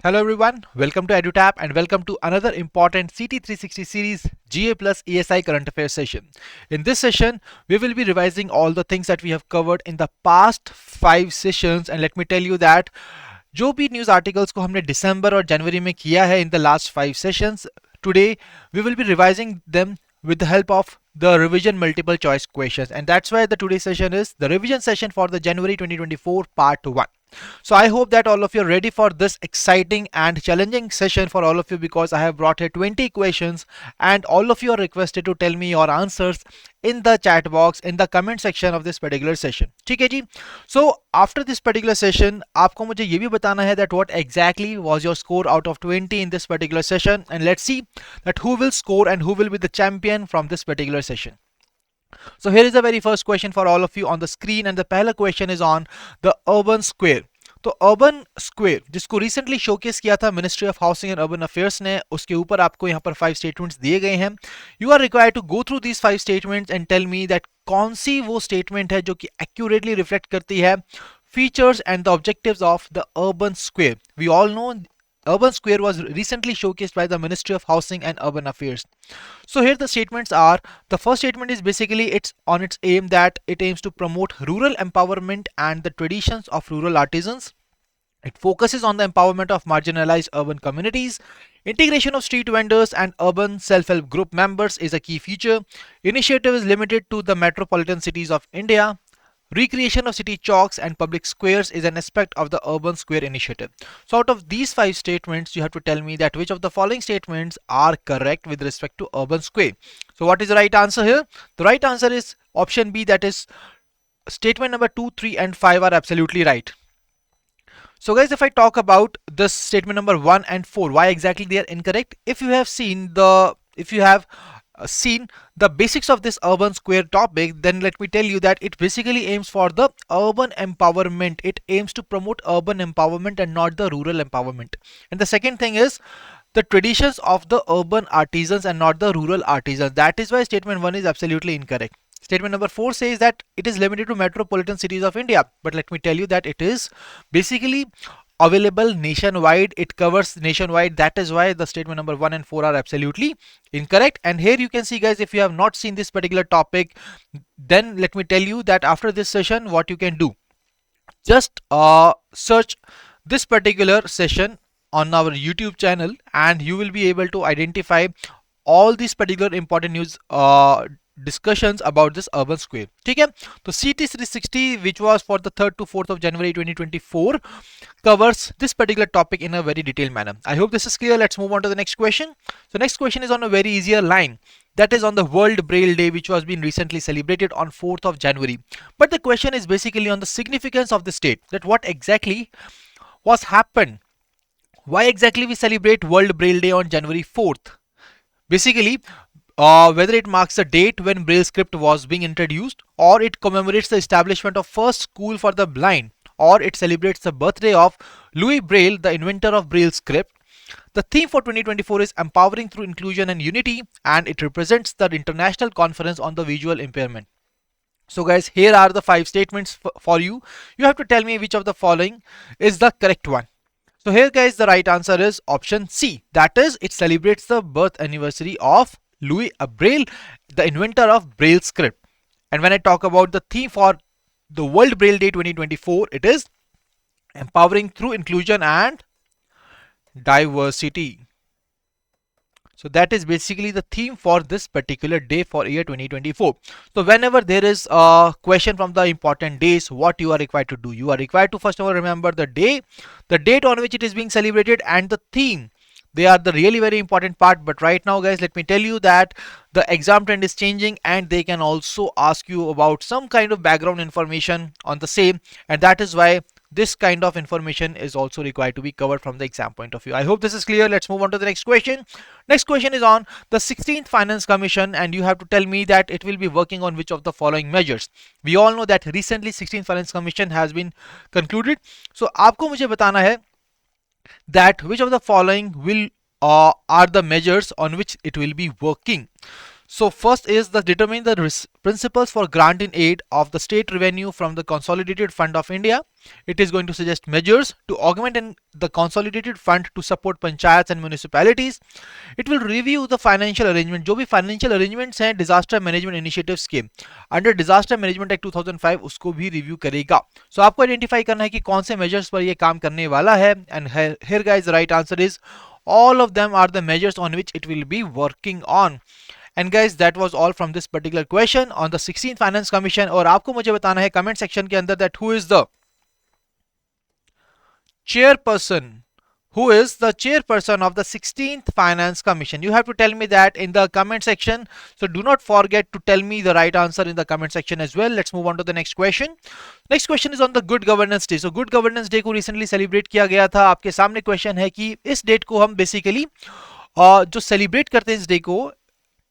Hello everyone, welcome to EduTap and welcome to another important CT 360 series GA plus ESI current affairs session. In this session, we will be revising all the things that we have covered in the past 5 sessions, and let me tell you that जो भी news articles को हमने दिसंबर और जनवरी में किया है in the last 5 sessions, today we will be revising them with the help of the revision multiple choice questions, and that's why the today's session is the revision session for the January 2024 part 1. So I hope that all of you are ready for this exciting and challenging session for all of you, because I have brought here 20 questions and all of you are requested to tell me your answers in the chat box in the comment section of this particular session. ठीक है जी? So after this particular session, आपको मुझे ये भी बताना है that what exactly was your score out of 20 in this particular session, and let's see that who will score and who will be the champion from this particular session. So here is the very first question for all of you on the screen, and the पहला question is on the urban square. तो urban square जिसको recently showcase किया था ministry of housing and urban affairs ने, उसके ऊपर आपको यहाँ पर 5 स्टेटमेंट्स दिए गए हैं. You are required to go through these 5 statements and tell me that कौन सी वो स्टेटमेंट है जो कि एक्यूरेटली रिफ्लेक्ट करती है features and the objectives of the urban square. We all know urban square was recently showcased by the Ministry of Housing and Urban Affairs. So here the statements are, the first statement is basically it's on its aim that it aims to promote rural empowerment and the traditions of rural artisans. It focuses on the empowerment of marginalized urban communities. Integration of street vendors and urban self-help group members is a key feature. Initiative is limited to the metropolitan cities of India. Recreation of city chalks and public squares is an aspect of the urban square initiative. So out of these 5 statements, you have to tell me that which of the following statements are correct with respect to urban square. So what is the right answer here? The right answer is option B, that is statement number 2, 3 and 5 are absolutely right. So guys, if I talk about this statement number 1 and 4, why exactly they are incorrect? If you have seen the basics of this urban square topic, then let me tell you that it basically aims for the urban empowerment. It aims to promote urban empowerment and not the rural empowerment. And the second thing is the traditions of the urban artisans and not the rural artisans. That is why statement 1 is absolutely incorrect. Statement number 4 says that it is limited to metropolitan cities of India, but let me tell you that it is basically available nationwide. It covers nationwide. That is why the statement number 1 and 4 are absolutely incorrect. And here you can see, guys, if you have not seen this particular topic, then let me tell you that after this session, what you can do, just search this particular session on our YouTube channel and you will be able to identify all these particular important news discussions about this urban square. ठीक है? तो CT 360, which was for the 3rd to 4th of January 2024, covers this particular topic in a very detailed manner. I hope this is clear. Let's move on to the next question. So next question is on a very easier line, that is on the World Braille Day, which was being recently celebrated on 4th of January. But the question is basically on the significance of the state, that what exactly was happened. Why exactly we celebrate World Braille Day on January 4th? Basically, whether it marks the date when Braille script was being introduced, or it commemorates the establishment of first school for the blind, or it celebrates the birthday of Louis Braille, the inventor of Braille script. The theme for 2024 is empowering through inclusion and unity, and it represents the International Conference on the Visual Impairment. So guys, here are the 5 statements for you. You have to tell me which of the following is the correct one. So here guys, the right answer is option C, that is it celebrates the birth anniversary of Louis Braille, the inventor of Braille script. And when I talk about the theme for the World Braille Day 2024, it is empowering through inclusion and diversity. So that is basically the theme for this particular day for year 2024. So whenever there is a question from the important days, what you are required to do? You are required to first of all remember the day, the date on which it is being celebrated, and the theme. They are the really very important part. But right now guys, let me tell you that the exam trend is changing and they can also ask you about some kind of background information on the same, and that is why this kind of information is also required to be covered from the exam point of view. I hope this is clear. Let's move on to the next question. Next question is on the 16th Finance Commission, and you have to tell me that it will be working on which of the following measures. We all know that recently 16th Finance Commission has been concluded. So आपको मुझे बताना है that which of the following will are the measures on which it will be working. So first is the determine the principles for granting aid of the state revenue from the Consolidated Fund of India. It is going to suggest measures to augment the consolidated fund to support panchayats and municipalities. It will review the financial arrangement, जो भी financial arrangements हैं disaster management initiatives के under disaster management act 2005 उसको भी review करेगा. So आपको identify करना है कि कौन से measures पर ये काम करने वाला है, and here guys the right answer is all of them are the measures on which it will be working on. And guys, that was all from this particular question on the 16th Finance Commission. और आपको मुझे बताना है comment section के अंदर that who is the chairperson of the 16th Finance Commission. You have to tell me that in the comment section. So do not forget to tell me the right answer in the comment section as well. Let's move on to the next question. Next question is on the Good Governance Day. So Good Governance Day को recently celebrate किया गया था. आपके सामने question है कि इस date को हम basically जो celebrate करते हैं इस day को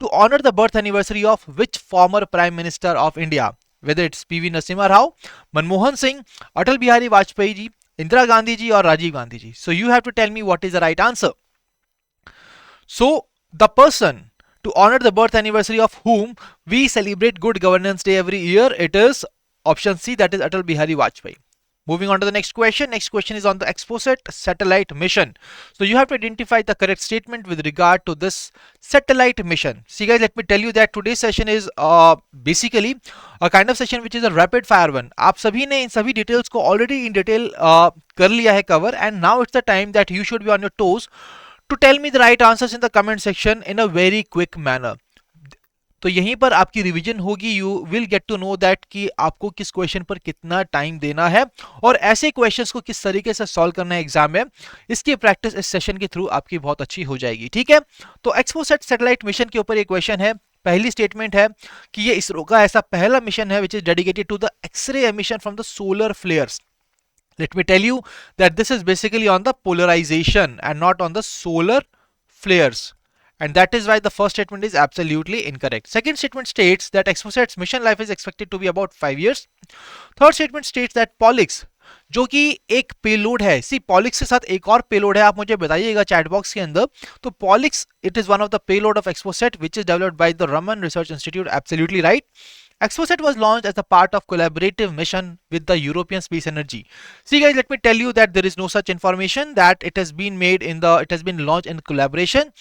to honor the birth anniversary of which former Prime Minister of India, whether it's PV Narasimha Rao, Manmohan Singh, Atal Bihari Vajpayee ji, Indira Gandhi ji or Rajiv Gandhi ji. So you have to tell me what is the right answer. So the person to honor the birth anniversary of whom we celebrate Good Governance Day every year, it is option C, that is Atal Bihari Vajpayee. Moving on to the next question. Next question is on the Exposit satellite mission. So you have to identify the correct statement with regard to this satellite mission. See guys, let me tell you that today's session is basically a kind of session which is a rapid fire one. आप सभी ने इन सभी details को already in detail कर लिया है cover, and now it's the time that you should be on your toes to tell me the right answers in the comment section in a very quick manner. तो यहीं पर आपकी revision होगी. You will get to know that कि आपको किस question पर कितना टाइम देना है और ऐसे क्वेश्चंस को किस तरीके से सॉल्व करना है एग्जाम में. इसकी प्रैक्टिस इस सेशन के थ्रू आपकी बहुत अच्छी हो जाएगी. ठीक है, तो एक्सपोसेट सैटेलाइट मिशन के ऊपर ये क्वेश्चन है. पहली स्टेटमेंट है कि ये इसरो का ऐसा पहला मिशन है which is dedicated to the X-ray emission from the solar flares. Let me tell you that this is basically on the polarization and not on the solar flares. And that is why the first statement is absolutely incorrect. Second statement states that Exposit's mission life is expected to be about 5 years. Third statement states that Pollux, जो कि एक payload है, सी Pollux के साथ एक और payload है, आप मुझे बताइएगा चैट बॉक्स के अंदर. तो Pollux, it is one of the payload of Exposit which is developed by the Raman Research Institute. Absolutely right. Exposit was launched as a part of collaborative mission with the European Space Agency. See guys, let me tell you that there is no such information that it has been launched in collaboration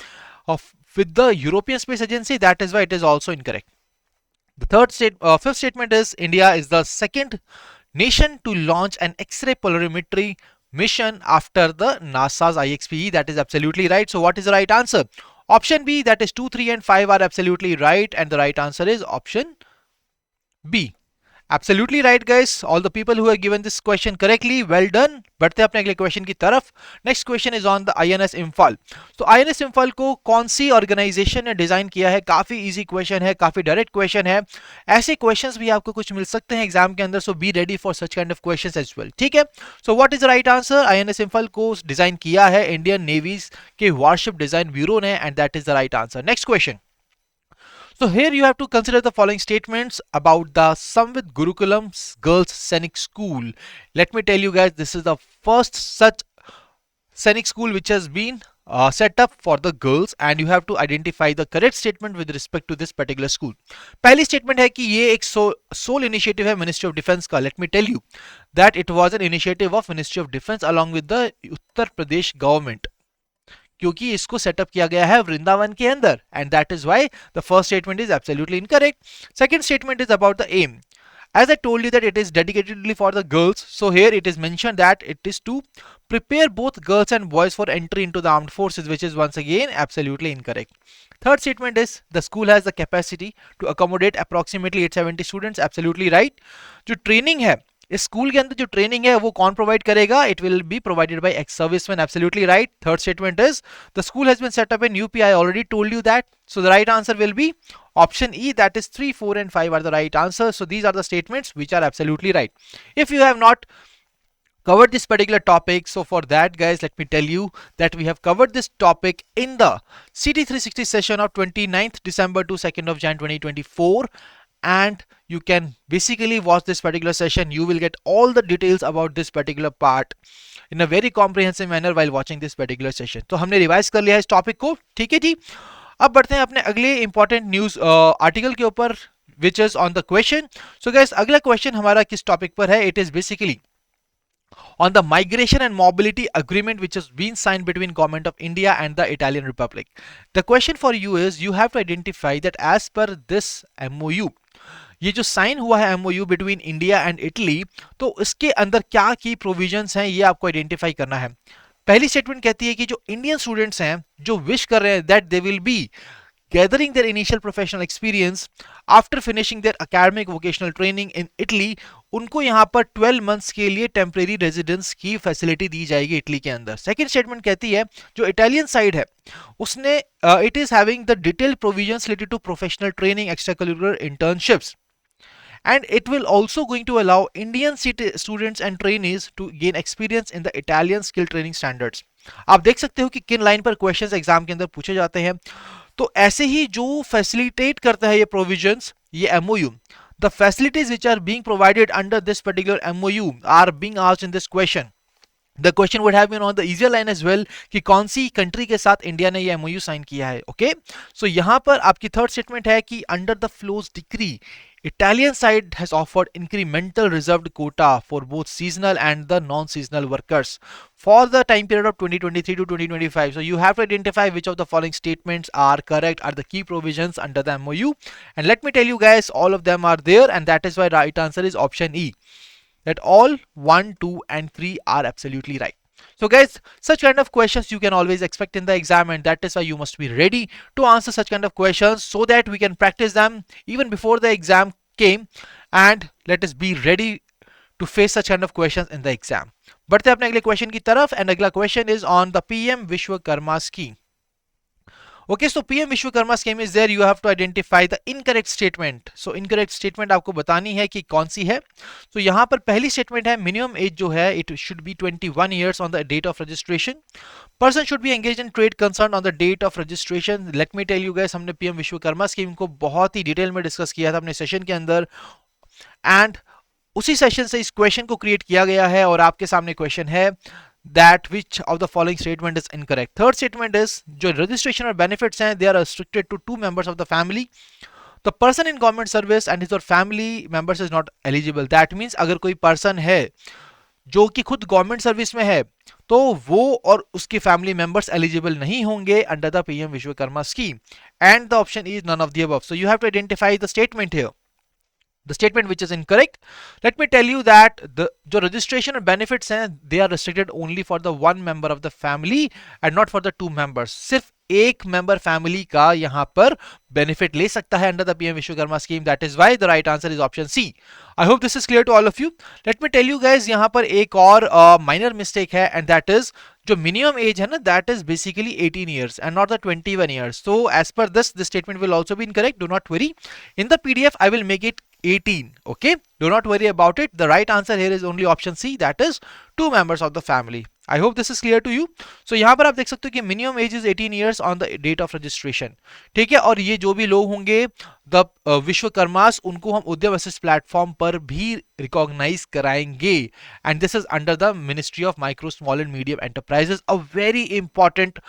with the European Space Agency. That is why it is also incorrect. The fifth statement is India is the second nation to launch an X-ray polarimetry mission after the NASA's IXPE. That is absolutely right. So what is the right answer? Option B, that is 2, 3 and 5 are absolutely right, and the right answer is option B. Absolutely right guys, all the people who have given this question correctly, well done. बढ़ते हैं अपने अगले question की तरफ. Next question is on the INS Imphal. तो INS Imphal को कौन सी organisation ने डिजाइन किया है? काफी इजी क्वेश्चन है, काफी डायरेक्ट क्वेश्चन है. ऐसे क्वेश्चंस भी आपको कुछ मिल सकते हैं एग्जाम के अंदर, so be ready for such kind of questions as well. ठीक है, so what is the right answer? INS Imphal को डिजाइन किया है इंडियन नेवीज के वारशिप डिजाइन ब्यूरो ने, and that is the right answer. Next question. So here you have to consider the following statements about the Samvit Gurukulam Girls Scenic School. Let me tell you guys, this is the first such scenic school which has been set up for the girls, and you have to identify the correct statement with respect to this particular school. पहली statement है कि ये एक sole initiative है Ministry of Defense का. Let me tell you that it was an initiative of Ministry of Defense along with the Uttar Pradesh government, क्योंकि इसको setup किया गया है वृंदावन के अंदर, and that is why the first statement is absolutely incorrect. Second statement is about the aim. As I told you that it is dedicatedly for the girls, so here it is mentioned that it is to prepare both girls and boys for entry into the armed forces, which is once again absolutely incorrect. Third statement is the school has the capacity to accommodate approximately 870 students. Absolutely right. जो training है इस school के अंदर, जो training है वो कौन provide करेगा? It will be provided by ex serviceman. Absolutely right. Third statement is the school has been set up in UP. I already told you that. So the right answer will be option E, that is 3, 4 and 5 are the right answer. So these are the statements which are absolutely right. If you have not covered this particular topic, so for that guys, let me tell you that we have covered this topic in the CT 360 session of 29th December to 2nd of Jan 2024, and you can basically watch this particular session. You will get all the details about this particular part in a very comprehensive manner while watching this particular session. तो हमने revise कर लिया है इस topic को. ठीक है जी. अब बढ़ते हैं अपने अगले इंपॉर्टेंट न्यूज आर्टिकल के ऊपर, which is on the question. So guys, अगला क्वेश्चन हमारा किस टॉपिक पर है? It is basically on the migration and mobility agreement which has been signed between government of India and the Italian Republic. The question for you is, you have to identify that as per this MOU, ये जो sign हुआ है MOU between India and Italy, तो इसके अंदर क्या की provisions हैं ये आपको आइडेंटिफाई करना है. पहली स्टेटमेंट कहती है कि जो इंडियन स्टूडेंट्स हैं जो विश कर रहे हैं that they will be gathering their initial professional experience after finishing their academic vocational training in Italy, उनको यहाँ पर 12 मंथ्स के लिए टेम्परेरी रेजिडेंस की फैसिलिटी दी जाएगी इटली के अंदर. सेकंड स्टेटमेंट कहती है जो इटालियन साइड है उसने it is having the detailed provisions related to professional training, extra curricular internships, and it will also going to allow Indian students and trainees to gain experience in the Italian skill training standards. आप देख सकते हो कि किन line पर questions exam के अंदर पूछे जाते हैं. तो ऐसे ही जो फैसिलिटेट करता है ये प्रोविजंस, ये MOU, the facilities which are being provided under this particular MOU are being asked in this question. The question would have been on the easier line as well कि कौन सी कंट्री के साथ India ने ये MOU sign किया है. Okay, सो यहाँ पर आपकी थर्ड स्टेटमेंट है कि under the flows decree Italian side has offered incremental reserved quota for both seasonal and the non-seasonal workers for the time period of 2023 to 2025. So you have to identify which of the following statements are correct, are the key provisions under the MOU. And let me tell you guys, all of them are there, and that is why right answer is option E. That all 1, 2 and 3 are absolutely right. So guys, such kind of questions you can always expect in the exam, and that is why you must be ready to answer such kind of questions so that we can practice them even before the exam came, and let us be ready to face such kind of questions in the exam. बढ़ते हैं अपने अगले question की तरफ, and अगला question is on the PM Vishwakarma scheme. Okay, so PM Vishwakarma scheme is there. You have to identify the incorrect statement. So incorrect statement आपको बतानी है कि कौन सी है. So यहाँ पर पहली statement है minimum age जो है it should be 21 years on the date of registration. Person should be engaged in trade concern on the date of registration. Let me tell you guys, हमने PM Vishwakarma scheme को बहुत ही detail में discuss किया था अपने session के अंदर, and उसी सेशन से इस क्वेश्चन को क्रिएट किया गया है और आपके सामने क्वेश्चन है that which of the following statement is incorrect. Third statement is जो registration और benefits हैं they are restricted to 2 members of the family. The person in government service and his or family members is not eligible. That means अगर कोई person है जो कि खुद government service में है तो वो और उसके फैमिली मेंबर्स एलिजिबल नहीं होंगे under the PM Vishwakarma scheme, and the option is none of the above. So you have to identify the statement here, the statement which is incorrect. Let me tell you that the जो registration and benefits हैं they are restricted only for the one member of the family and not for the 2 members. सिर्फ एक member family का यहाँ पर benefit ले सकता है under the PM Vishwakarma scheme. That is why the right answer is option C. I hope this is clear to all of you. Let me tell you guys, यहाँ पर एक और माइनर मिस्टेक है, एंड दैट इज जो minimum age है ना that is basically 18 years and not the 21 years. So as per this statement will also be incorrect. Do not worry. In the PDF I will make it 18. Okay, do not worry about it. The right answer here is only option C, that is 2 members of the family. I hope this is clear to you. So यहाँ पर आप देख सकते हो कि minimum age is 18 years on the date of registration. ठीक है, और ये जो भी लोग होंगे द विश्वकर्मास उनको हम उद्यम असिस्ट प्लेटफॉर्म पर भी रिकॉग्नाइज कराएंगे, and this is under the ministry of micro small and medium enterprises. A very important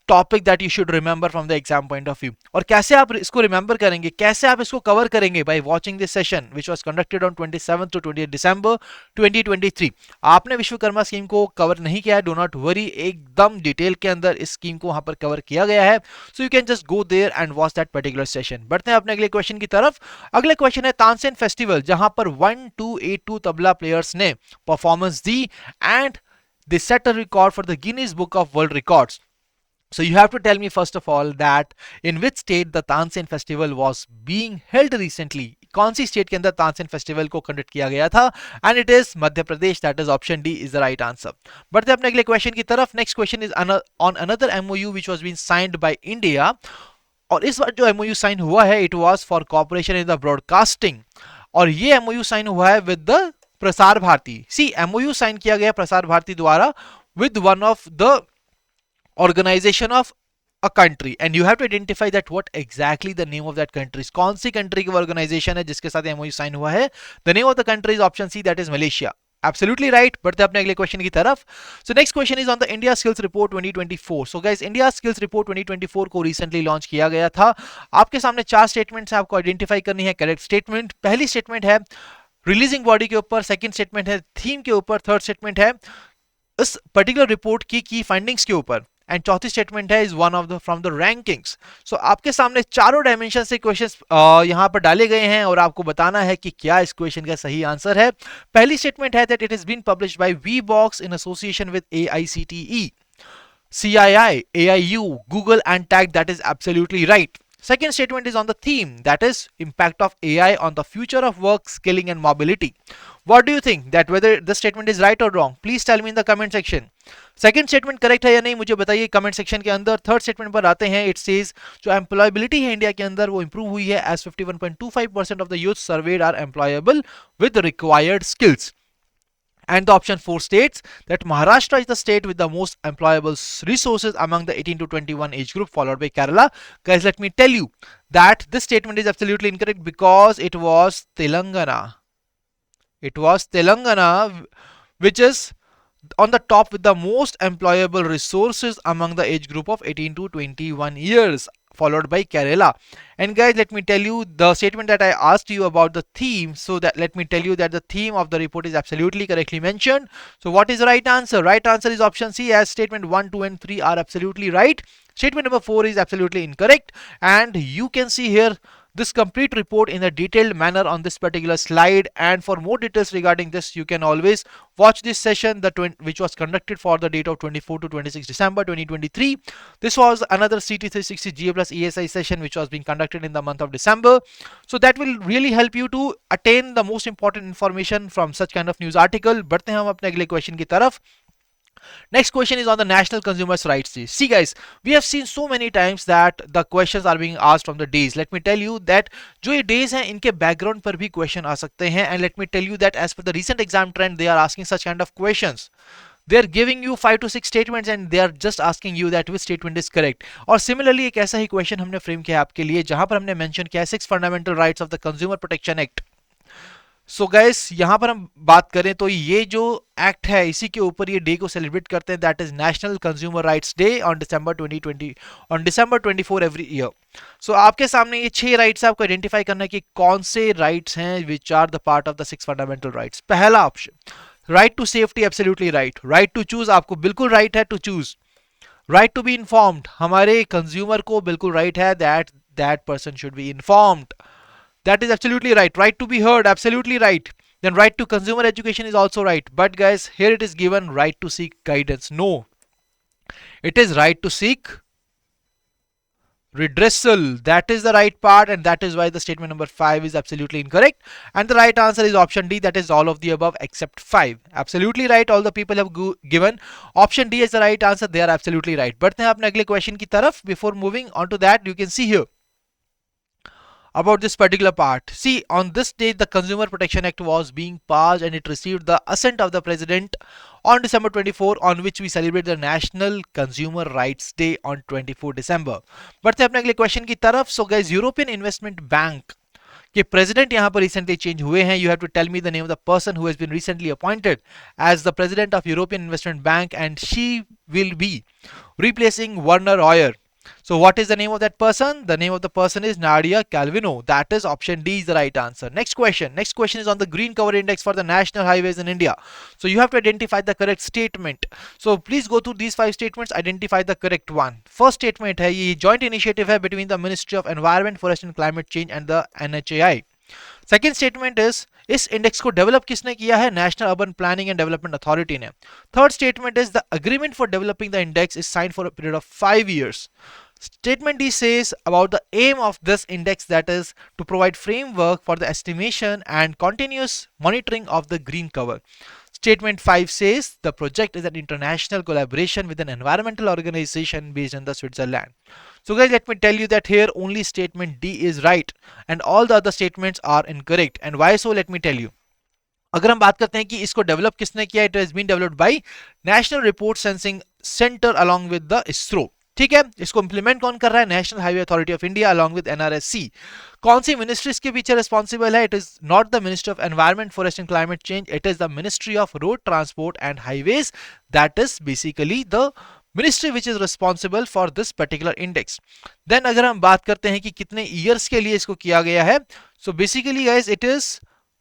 topic that you should remember from the exam point of view. और कैसे आप इसको रिमेंबर करेंगे, कैसे आप इसको कवर करेंगे? By watching this session which was conducted on 27 to 28 December 2023. आपने विश्वकर्मा स्कीम को कवर नहीं किया है, डो नॉट वरी, एकदम डिटेल के अंदर इस स्कीम को वहां पर कवर किया गया है. So you can just go there and watch that particular session. बढ़ते हैं अपने अगले क्वेश्चन की तरफ. अगले क्वेश्चन है तानसेन फेस्टिवल, जहां पर 1282 तबला प्लेयर्स ने performance the and they set a record for the Guinness book of world records. So you have to tell me first of all that in which state the Tansen festival was being held recently. कौन सी state के अंदर Tansen festival को conduct किया गया था? And it is Madhya Pradesh. That is option D is the right answer. बढ़ते अपने अगले क्वेश्चन की तरफ. Next question is on another MOU which was being signed by India. और इस बार जो MOU साइन हुआ है it was for corporation in the broadcasting, और ये MOU साइन हुआ है with the Prasar Bharati. C MOU sign किया गया प्रसार भारती द्वारा with one of the organization of a country, and you have to identify that what exactly the name of that country is. कौन सी country की organisation है जिसके साथ MOU साइन हुआ है? The name of the country is option C, that is Malaysia. Absolutely right. बढ़ते हैं अपने अगले क्वेश्चन की तरफ. So next question is on the India Skills Report 2024. So guys, India Skills Report 2024 को recently लॉन्च किया गया था. आपके सामने 4 स्टेटमेंट्स हैं, आपको आइडेंटिफाई करनी है करेक्ट स्टेटमेंट. पहली स्टेटमेंट है रिलीजिंग बॉडी के ऊपर, सेकंड स्टेटमेंट है थीम के ऊपर, थर्ड स्टेटमेंट है इस पर्टिकुलर रिपोर्ट की फाइंडिंग्स के ऊपर, एंड चौथी स्टेटमेंट है is one of the from the rankings. So आपके सामने चारों डायमेंशन से क्वेश्चंस यहां पर डाले गए हैं और आपको बताना है कि क्या इस क्वेश्चन का सही आंसर है. पहली स्टेटमेंट है that it is been published by Wheebox in association with AICTE, CII, AIU, Google and TAG. That is absolutely right. Second statement is on the theme, that is impact of AI on the future of work, skilling and mobility. What do you think that whether this statement is right or wrong? Please tell me in the comment section. Second statement correct है या नहीं मुझे बताइए comment section के अंदर. Third statement पर आते हैं. It says जो employability है इंडिया के अंदर वो improve हुई है as 51.25% of the youth surveyed are employable with required skills. And the option 4 states that Maharashtra is the state with the most employable resources among the 18 to 21 age group, followed by Kerala. Guys, let me tell you that this statement is absolutely incorrect because it was Telangana. It was Telangana which is on the top with the most employable resources among the age group of 18 to 21 years, followed by Kerala. And guys, let me tell you the statement that I asked you about the theme. So that let me tell you that the theme of the report is absolutely correctly mentioned. So what is the right answer? Right answer is option C, as statement 1, 2 and 3 are absolutely right. Statement number 4 is absolutely incorrect. And you can see here this complete report in a detailed manner on this particular slide, and for more details regarding this you can always watch this session which was conducted for the date of 24 to 26 December 2023. This was another CT360 GA plus ESI session which was being conducted in the month of December. So that will really help you to attain the most important information from such kind of news article. बढ़ते हैं हम अपने अगले question की तरफ. Next question is on the National Consumers Rights Day. See guys, we have seen so many times that the questions are being asked from the days. Let me tell you that जो ये days हैं इनके background पर भी question आ सकते हैं, and let me tell you that as per the recent exam trend they are asking such kind of questions. They are giving you 5 to 6 statements and they are just asking you that which statement is correct. और similarly एक ऐसा ही question हमने frame किया आपके लिए जहां पर हमने mention किया 6 fundamental rights of the Consumer Protection Act. So gas यहाँ पर हम बात करें तो ये जो एक्ट है इसी के ऊपर ये डे को सेलिब्रेट करते हैं, that is national consumer rights day on December 2020 on December 24 every year. So आपके सामने ये 6 राइट्स आपको आइडेंटिफाई करना है कि कौन से राइट्स हैं which are the part of the 6 fundamental rights. पहला option right to safety, absolutely right. Right to choose, आपको बिल्कुल राइट है to choose. Right to be informed, हमारे कंज्यूमर को बिल्कुल राइट है that person should be informed. That is absolutely right. Right to be heard, absolutely right. Then right to consumer education is also right. But guys, here it is given right to seek guidance. No. It is right to seek redressal. That is the right part, and that is why the statement number 5 is absolutely incorrect. And the right answer is option D, that is all of the above except 5. Absolutely right. All the people have given option D as the right answer. They are absolutely right. बढ़ते हैं अपने अगले question की तरफ. Before moving on to that, you can see here about this particular part. See, on this date the Consumer Protection Act was being passed and it received the assent of the President on December 24, on which we celebrate the National Consumer Rights Day on 24 December. बढ़ते हैं अपने अगले question की तरफ. So guys, European Investment Bank के president यहाँ पर recently change हुए हैं. You have to tell me the name of the person who has been recently appointed as the president of European Investment Bank, and she will be replacing Werner Hoyer. So what is the name of that person? The name of the person is Nadia Calvino. That is option D is the right answer. Next question. Next question is on the green cover index for the national highways in India. So you have to identify the correct statement. So please go through these 5 statements, identify the correct one. First statement है ये joint initiative है between the Ministry of Environment, Forest and Climate Change and the NHAI. Second statement is इस index को develop किसने किया है? National urban planning and development authority ने. Third statement is the agreement for developing the index is signed for a period of 5 years. Statement D says about the aim of this index, that is to provide framework for the estimation and continuous monitoring of the green cover. Statement 5 says the project is an international collaboration with an environmental organization based in the Switzerland. So guys, let me tell you that here only statement D is right and all the other statements are incorrect. And why so? Let me tell you. अगर हम बात करते हैं कि इसको develop किसने किया, it has been developed by National Remote Sensing Center along with the ISRO. ठीक है, इसको इंप्लीमेंट कौन कर रहा है? National Highway Authority of India along with NRSC. कौन सी मिनिस्ट्री इसके पीछे रिस्पॉन्सिबल है? It is not the ministry of environment, forest and climate change, it is the ministry of road transport and highways, that is basically the ministry which is responsible for this particular index. Then अगर हम बात करते हैं कि कितने years के लिए इसको किया गया है, so basically guys it is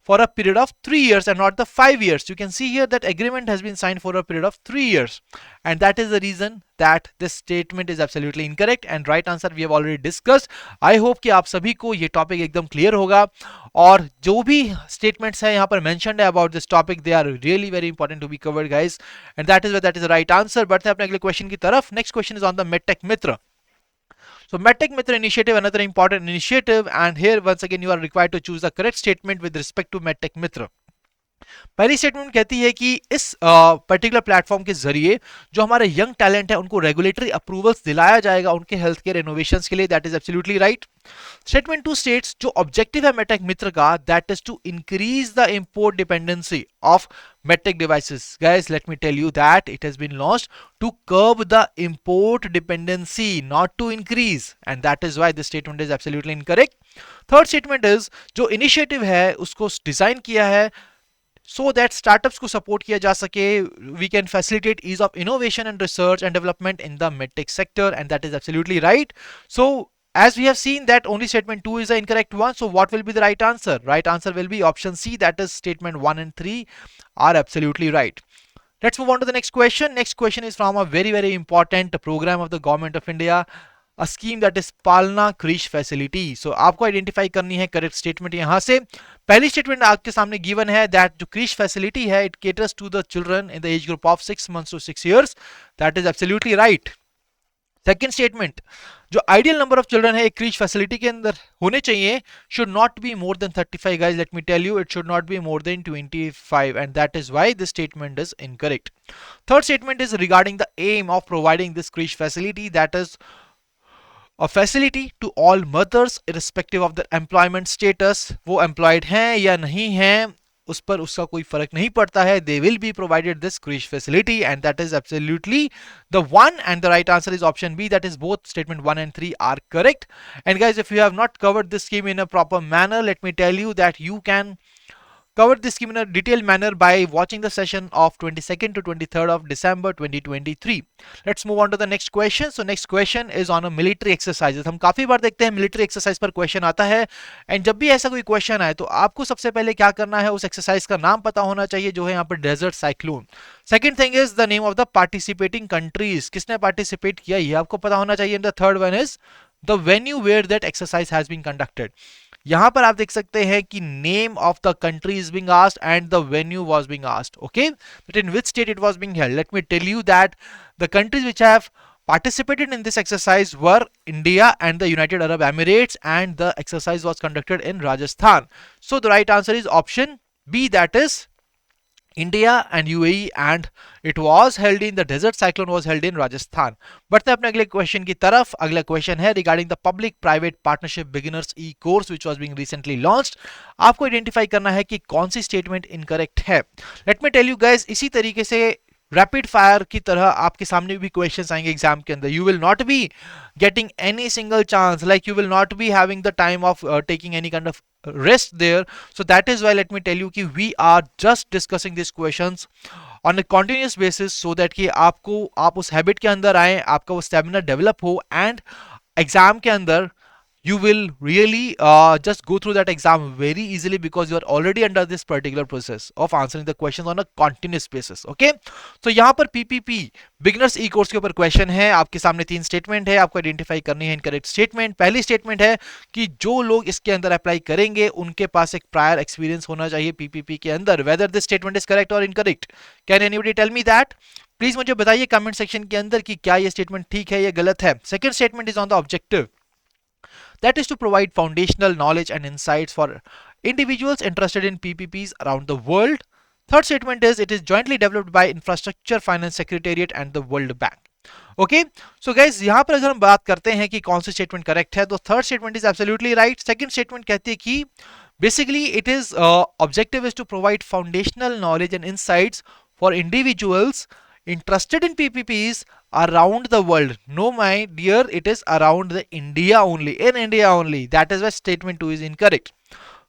for a period of 3 years and not the 5 years. You can see here that agreement has been signed for a period of 3 years, and that is the reason that this statement is absolutely incorrect, and right answer we have already discussed. I hope कि आप सभी को ये topic एकदम clear होगा, और जो भी स्टेटमेंट्स है यहाँ पर मेंशन्ड है about this topic, they are really very important to be covered guys, and that is the right answer. बढ़ते हैं अपने अगले क्वेश्चन की तरफ। Next question is on the MedTech Mitra. So MedTech Mitra initiative, another important initiative, and here once again you are required to choose the correct statement with respect to MedTech Mitra. पहली statement कहती है कि इस particular platform के जरिए जो हमारे young talent है उनको रेगुलेटरी अप्रूवल्स दिलाया जाएगा उनके हेल्थ केयर इनोवेशंस के लिए, that is absolutely right. Statement 2 states जो ऑब्जेक्टिव है मेडटेक मित्र का, that is to increase the import dependency of medtech devices. Guys, let me tell you that it has been launched to curb the import dependency, not to increase, and that is why this statement is absolutely incorrect. Third statement is जो initiative है उसको design किया है so that startups को support किया जा सके, we can facilitate ease of innovation and research and development in the medtech sector, and that is absolutely right. So as we have seen that only statement 2 is the incorrect one, so what will be the right answer? Right answer will be option C, that is statement 1 and 3 are absolutely right. Let's move on to the next question. Next question is from a very important program of the government of India, a scheme that is Palna Facility. So आपको identify करनी है correct statement यहाँ से। पहली statement आपके सामने given है that जो क्रीश फैसिलिटी है it caters to the children in the age group of 6 months to 6 years, that is absolutely right. Second statement जो आइडियल नंबर ऑफ चिल्ड्रन है एक क्रीच फैसिलिटी के अंदर होने चाहिए should not be more than 35 guys, let me tell you it should not be more than 25, and that is why this statement is incorrect. Third statement is regarding the aim of providing this creche facility, that is a facility to all mothers irrespective of their employment status, वो employed हैं या नहीं हैं उस पर उसका कोई फर्क नहीं पड़ता है, they will be provided this creche facility, and that is absolutely the one, and the right answer is option B, that is both statement 1 and 3 are correct. And guys, if you have not covered this scheme in a proper manner, let me tell you that you can cover this scheme in a detailed manner by watching the session of 22nd to 23rd of December 2023. Let's move on to the next question. So next question is on a military exercises. हम काफी बार देखते हैं military exercise पर question आता है, and जब भी ऐसा कोई question आए तो आपको सबसे पहले क्या करना है, उस exercise का नाम पता होना चाहिए जो है यहाँ पर desert cyclone. Second thing is the name of the participating countries, किसने participate किया ये आपको पता होना चाहिए, and the third one is the venue where that exercise has been conducted. यहां पर आप देख सकते हैं कि name of the country is being asked and the venue was being asked, okay, but in which state it was being held. Let me tell you that the countries which have participated in this exercise were India and the United Arab Emirates, and the exercise was conducted in Rajasthan. So the right answer is option B, that is India and UAE, and it was held in the desert cyclone was held in Rajasthan. बढ़ते हैं अपने अगले question की तरफ. अगला question है regarding the public private partnership beginners e course which was being recently launched. आपको identify करना है कि कौन सी स्टेटमेंट इनकरेक्ट है. Let me tell you guys, इसी तरीके से रैपिड फायर की तरह आपके सामने भी क्वेश्चंस आएंगे एग्जाम के अंदर. You will not be getting any single chance, like you will not be having the time of taking any kind of rest there. So that is why let me tell you कि we are just discussing these questions on a continuous basis so that कि आप उस habit के अंदर आए, आपका वो stamina develop हो, एंड एग्जाम के अंदर you will really just go through that exam very easily because you are already under this particular process of answering the questions on a continuous basis. Okay, so यहाँ पर PPP Beginners E course के ऊपर question है. आपके सामने 3 statement है, आपको identify करनी है इनकरेक्ट स्टेटमेंट. पहली स्टेटमेंट है कि जो लोग इसके अंदर अप्लाई करेंगे उनके पास एक प्रायर एक्सपीरियंस होना चाहिए PPP के अंदर. Whether this statement is correct और incorrect, can anybody tell me that? Please मुझे बताइए कमेंट सेक्शन के अंदर कि क्या ये स्टेटमेंट ठीक है या गलत है. Second statement is on the objective, that is to provide foundational knowledge and insights for individuals interested in PPPs around the world. Third statement is it is jointly developed by Infrastructure Finance Secretariat and the World Bank. Okay, so guys यहाँ पर अगर हम बात करते हैं कि कौन सी स्टेटमेंट करेक्ट है तो third statement is absolutely right. Second statement कहती है कि basically it is objective is to provide foundational knowledge and insights for individuals interested in PPPs around the world. No, my dear, it is around the India only, in India only. That is why statement 2 is incorrect.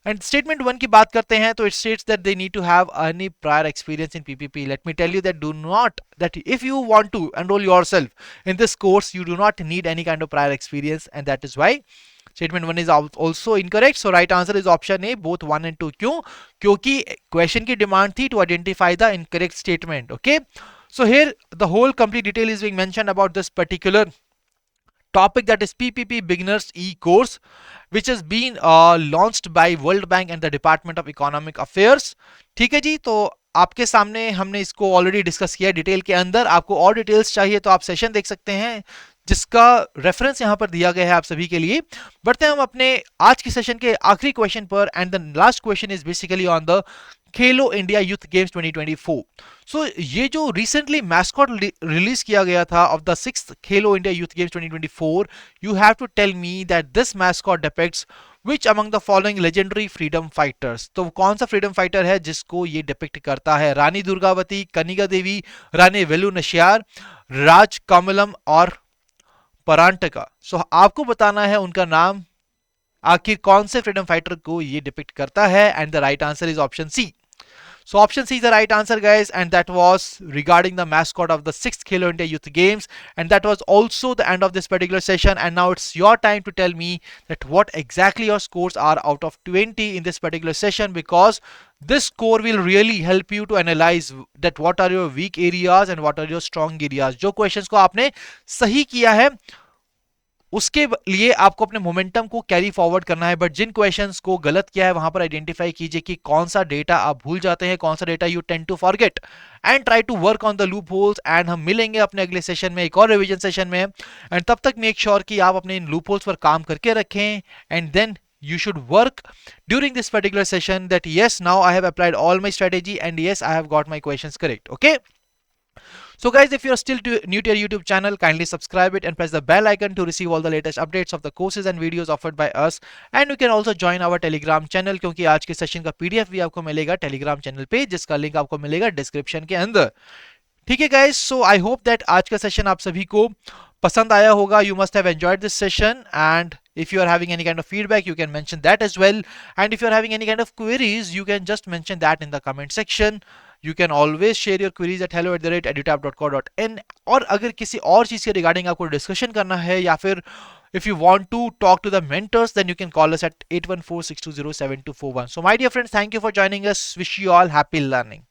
And statement 1 की बात करते हैं तो it states that they need to have any prior experience in PPP. Let me tell you that do not, that if you want to enroll yourself in this course, you do not need any kind of prior experience, and that is why statement 1 is also incorrect. So right answer is option A, both 1 and 2. क्यों? क्योंकि question की demand थी to identify the incorrect statement. Okay, so here the whole complete detail is being mentioned about this particular topic, that is PPP Beginners E course, which has been launched by World Bank and the Department of Economic Affairs. ठीक है जी, तो आपके सामने हमने इसको already discuss किया है detail के अंदर. आपको और डिटेल्स चाहिए तो आप सेशन देख सकते हैं जिसका रेफरेंस यहां पर दिया गया है आप सभी के लिए. बढ़ते हैं हम अपने आज की सेशन के आखिरी क्वेश्चन पर, and the last question is basically on the Khelo India Youth Games 2024. सो ये जो रिसेंटली मैस्कॉट रिलीज किया गया था of the 6th Khelo India Youth Games 2024, you have to tell me that this mascot depicts which among the following legendary freedom fighters. तो कौन सा freedom fighter है जिसको ये डिपिक्ट करता है? रानी दुर्गावती, कनिका देवी, रानी वेलु नशियार, राज कमलम और परांटका. सो आपको बताना है उनका नाम, आखिर कौन से फ्रीडम फाइटर को ये डिपिक्ट करता है, and the right answer is option C. So option C is the right answer, guys, and that was regarding the mascot of the 6th Khelo India Youth Games, and that was also the end of this particular session. And now it's your time to tell me that what exactly your scores are out of 20 in this particular session, because this score will really help you to analyze that what are your weak areas and what are your strong areas. जो questions को आपने सही किया है उसके लिए आपको अपने मोमेंटम को कैरी फॉरवर्ड करना है, बट जिन क्वेश्चंस को गलत किया है वहां पर आइडेंटिफाई कीजिए कि कौन सा डेटा आप भूल जाते हैं, कौन सा data you tend to forget, and try to work on the loopholes. And हम मिलेंगे अपने अगले सेशन में, एक और रिवीजन सेशन में, एंड तब तक मेक श्योर कि आप अपने इन लूप होल्स पर काम करके रखें, and then you should work during this particular session that yes, now I have applied all my strategy and yes, I have got my questions correct. Okay, so guys, if you are still new to our YouTube channel, kindly subscribe it and press the bell icon to receive all the latest updates of the courses and videos offered by us. And you can also join our Telegram channel, क्योंकि आज के session का PDF भी आपको मिलेगा Telegram channel पे, जिसका link आपको मिलेगा डिस्क्रिप्शन के अंदर. ठीक है guys, so I hope that आज का सेशन आप सभी को पसंद आया होगा. You must have enjoyed this session, and if you are having any kind of feedback, you can mention that as well. And if you are having any kind of queries, you can just mention that in the comment section. You can always share your queries at hello@edutap.co.in. और अगर किसी और चीज के regarding आपको discussion करना है, या फिर if you want to talk to the mentors, then you can call us at 8146207241. So my dear friends, thank you for joining us. Wish you all happy learning.